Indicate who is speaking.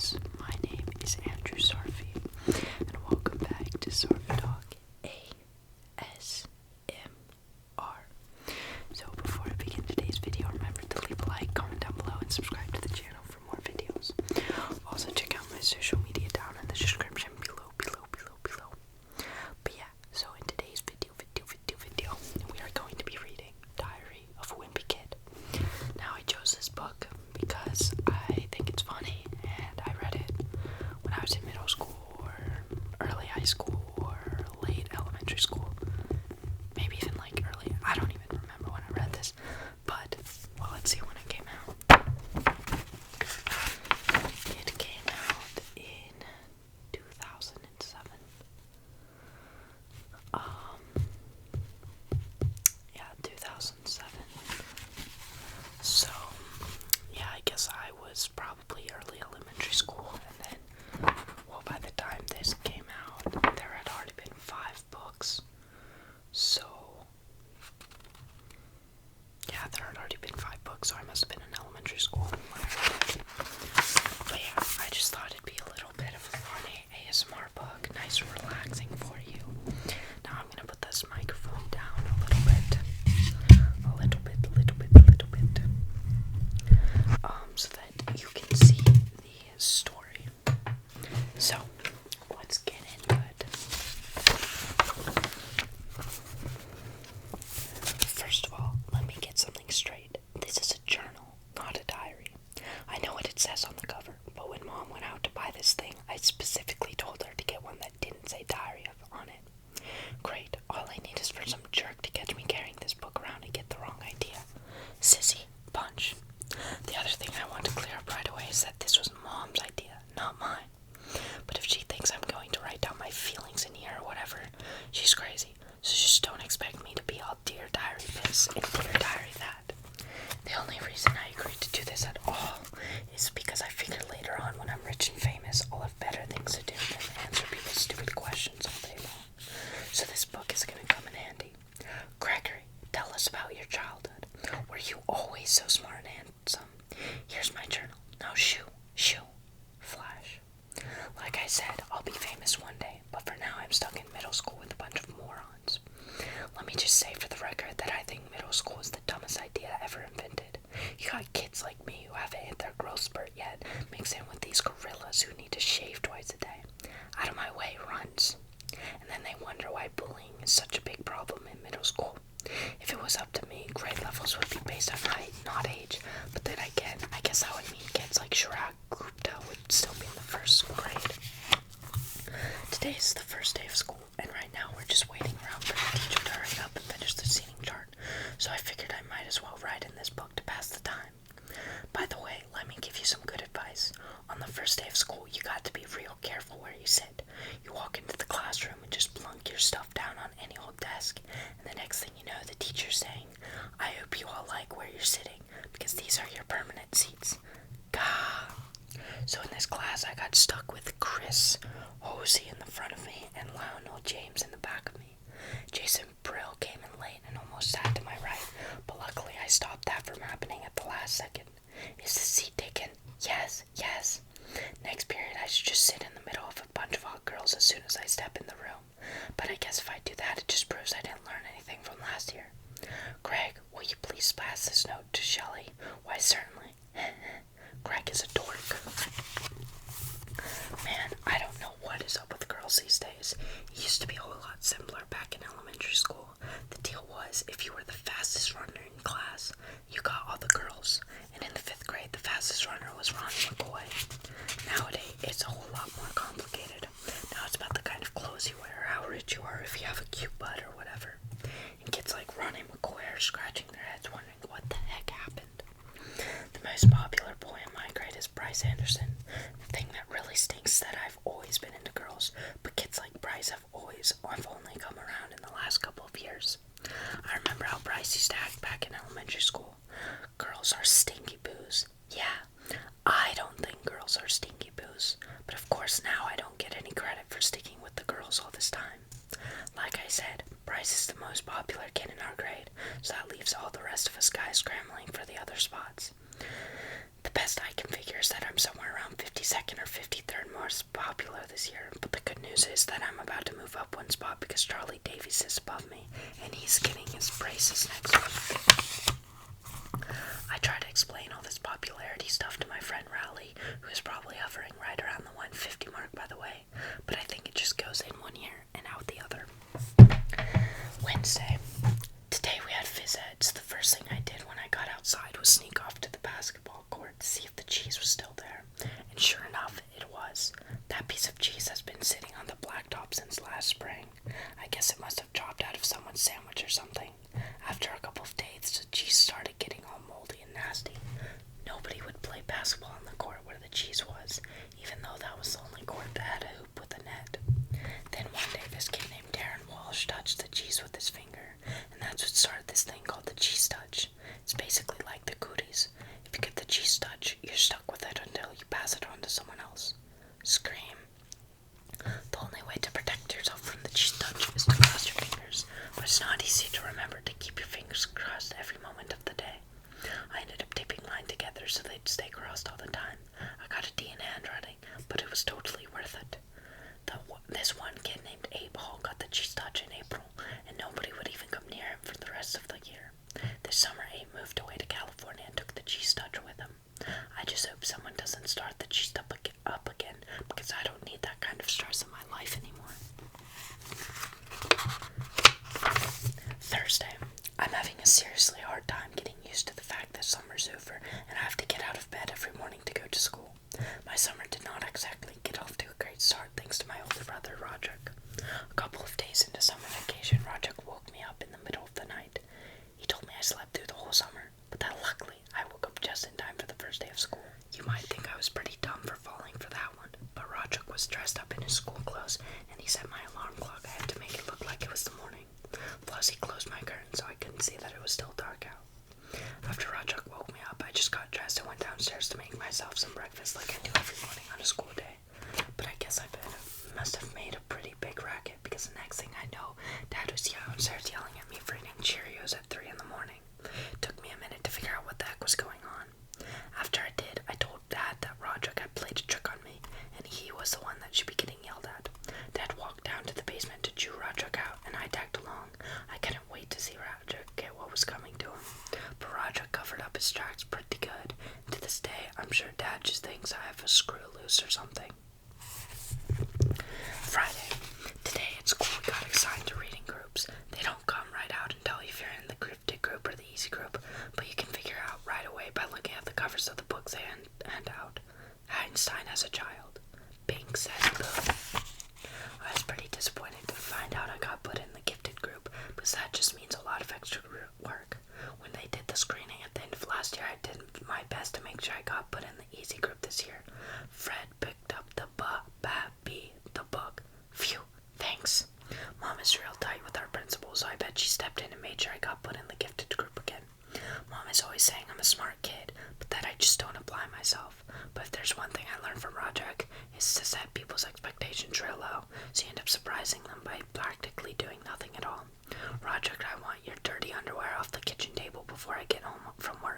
Speaker 1: guys, my name is Andrew Sarphie, and welcome back to Sarphdog ASMR. So before I begin today's video, remember to leave a like, comment down below, and subscribe to the channel for more videos. Also check out my social media down in the description below. But yeah, so in today's video, we are going to be reading Diary of Wimpy Kid. Now I chose this book because I think it's funny, and I read it when I was in middle school or early high school or late elementary school. Maybe even like early, I don't even remember when I read this, but, well, let's see when it came out. It came out in 2007. Yeah, 2007. So, yeah, I guess I was probably early elementary school, and then, well, by the time this came out, there had already been 5 books. So, yeah, there had already been 5 books, so I must have been in elementary school when I read it. But yeah, I just thought it'd be a little bit of a funny ASMR book, nice and relaxing for you. Now I'm gonna put this microphone down a little bit, so that you can see the story. So, let's get into it. First of all, let me get something straight. This is a journal, not a diary. I know what it says on the cover, but when Mom went out to buy this thing, I specifically told her to get one that didn't say diary on it. Great, all I need is for some jerk to catch me carrying this book around and get the wrong idea. Sissy, punch. The other thing I want to clear up right away is that this was Mom's idea, not mine. But if she thinks I'm going to write down my feelings in here or whatever, she's crazy. So just don't expect me to be all Dear Diary this and Dear Diary that. The only reason I agreed to do this at all is because I figure later on when I'm rich and famous, I'll have better things to do than answer people's stupid questions all day long. So this book is going to come in handy. Gregory, tell us about your childhood. Were you always so smart and handsome? Here's my journal. Now shoo, flash. Like I said, I'll be famous one day, but for now I'm stuck in middle school with a bunch of morons. Let me just say for the record that I think middle school is the dumbest idea ever invented. You got kids like me who haven't hit their growth spurt yet, mixed in with these gorillas who need to shave twice a day. Out of my way, runs. And then they wonder why bullying is such a big problem in middle school. If it was up to me, grade levels would be based on height, not age. But then again, I guess that would mean kids like Chirag Gupta would still be in the first grade. Today is the first day of school, and right now we're just waiting around for the teacher to hurry up and finish the seating chart. So I figured I might as well write in this book to pass the time. By the way, let me give you some good advice. On the first day of school, you got to be real careful where you sit. You walk into the classroom and just plunk your stuff down on any old desk, and the next thing you know, the teacher's saying, I hope you all like where you're sitting, because these are your permanent seats. Gah! So in this class, I got stuck with Chris Hosey in the front of me and Lionel James in the back of me. Jason Brill came in late and almost sat to my right, but luckily I stopped that from happening at the last second. Is the seat taken? Yes. Next period, I should just sit in the middle of a bunch of hot girls as soon as I step in the room. But I guess if I do that, it just proves I didn't learn anything from last year. Greg, will you please pass this note to Shelley? Why, certainly. Greg is a dork. Man, I don't know what is up with girls these days. It used to be a whole lot simpler back in elementary school. The deal was, if you were the fastest runner in class, you got all the girls. And in the 5th grade, the fastest runner was Ronnie McCoy. Nowadays, it's a whole lot more complicated. Now it's about the kind of clothes you wear, how rich you are, if you have a cute butt or whatever. And kids like Ronnie McCoy are scratching their heads wondering what the heck happened. The most popular boy in my grade is Bryce Anderson. The thing that really stinks is that I've always been into girls, but kids like Bryce have only come around in the last couple of years. I remember how Bryce used to act back in elementary school. Girls are stinky boos. Yeah, I don't think girls are stinky boos, but of course now I don't get any credit for sticking with the girls all this time. Like I said, Bryce is the most popular kid in our grade, so that leaves all the rest of us guys scrambling for the other spots. The The best I can figure is that I'm somewhere around 52nd or 53rd most popular this year, but the good news is that I'm about to move up one spot because Charlie Davies is above me, and he's getting his braces next week. I try to explain all this popularity stuff to my friend Rowley, who is probably hovering right around the 150 mark, by the way, but I think it just goes in one ear and out the other. Wednesday. Today we had phys ed, so the first thing I did when I got outside was sneak off to the basketball court to see if the cheese was still there, and sure enough, it was. That piece of cheese has been sitting on the blacktop since last spring. I guess it must have dropped out of someone's sandwich or something. After a couple of days, the cheese started getting all moldy and nasty. Nobody would play basketball on the court where the cheese was, even though that was the only court that had a hoop with a net. Then one day, this kid named Darren Walsh touched the cheese with his finger, and that's what started this thing called the cheese touch. It's basically like the cooties. If you get the cheese touch, you're stuck with it until you pass it on to someone else. Scream. The only way to protect yourself from the cheese touch is to cross your fingers, but it's not easy to remember to keep your fingers crossed every moment of the day. I ended up taping mine together so they'd stay crossed all the time. I got a D in handwriting, but it was totally worth it. This one kid named Abe Hall got the cheese touch in April, and nobody would even come near him for the rest of the year. This summer, Abe moved away to California and took the cheese touch with him. I just hope someone doesn't start the cheese up again, because I don't need that kind of stress in my life anymore. Thursday. I'm having a seriously hard time getting used to the fact that summer's over and I have to get out of bed every morning to go to school. My summer did not exactly get off to a great start thanks to my older brother, Roderick. A couple of days into summer vacation, Roderick woke me up in the middle of the night. He told me I slept through the whole summer, but that luckily I woke up just in time for the first day of school. You might think I was pretty dumb for falling for that one, but Roderick was dressed up in his school clothes and he set my alarm clock. I had to make it look like it was the morning. Plus, he closed my curtain so I couldn't see that it was still dark out. After Roderick woke me up, I just got dressed and went downstairs to make myself some breakfast like I do every morning on a school day. But I guess I must have made a pretty big racket because the next thing I know, Dad was downstairs yelling at me for eating Cheerios at 3 in the morning. It took me a minute to figure out what the heck was going on. After I did, I told Dad that Roderick had played a trick on me, and he was the one that should be getting yelled at. Dad walked down to the basement to chew Roderick out, and I tagged along. I couldn't wait to see Roderick get what was coming to him. But Roderick covered up his tracks pretty good. And to this day, I'm sure Dad just thinks I have a screw loose or something. Friday. Today at school we got assigned to reading groups. They don't come right out and tell you if you're in the gifted group or the easy group, but you can figure out right away by looking at the covers of the books they hand out. Einstein as a child. Pink says boo. I was pretty disappointed to find out I got put in the gifted group, because that just means a lot of extra work. When they did the screening at the end of last year, I did my best to make sure I got put in the easy group this year. Fred picked up the the book. Phew, thanks. Mom is real tight with our principal, so I bet she stepped in and made sure I got put in the gifted group again. Mom is always saying I'm a smart kid, but that I just don't apply myself. But if there's one thing I learned from Roderick, is to set people's expectations real low, so you end up surprising them by practically doing nothing at all. Roderick, I want your dirty underwear off the kitchen table before I get home from work.